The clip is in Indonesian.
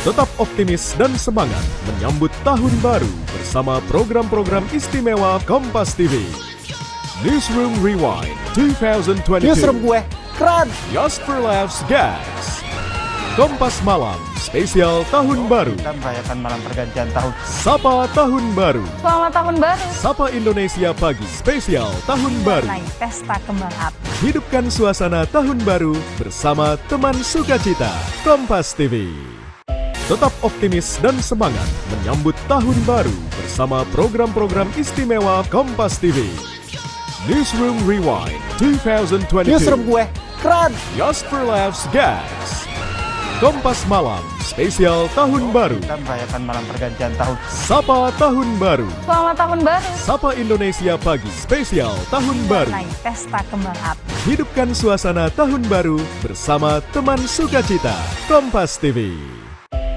Tetap optimis dan semangat menyambut tahun baru bersama program-program istimewa Kompas TV. Newsroom Rewind 2022. Newsroom gue keren. Just for Laughs Guys. Kompas Malam spesial Tahun Baru. Kita merayakan malam pergantian tahun. Sapa Tahun Baru. Selamat Tahun Baru. Sapa Indonesia Pagi spesial Tahun Baru. Naik pesta kembang api. Hidupkan suasana Tahun Baru bersama teman sukacita Kompas TV. Tetap optimis dan semangat menyambut Tahun Baru bersama program-program istimewa Kompas TV. Newsroom Rewind 2022. Newsroom gue keren. Just for Laughs Guys. Kompas Malam spesial Tahun Baru. Kita merayakan malam pergantian tahun. Sapa Tahun Baru. Selamat Tahun Baru. Sapa Indonesia Pagi spesial Tahun Baru. Naik pesta kembang api. Hidupkan suasana Tahun Baru bersama teman sukacita Kompas TV.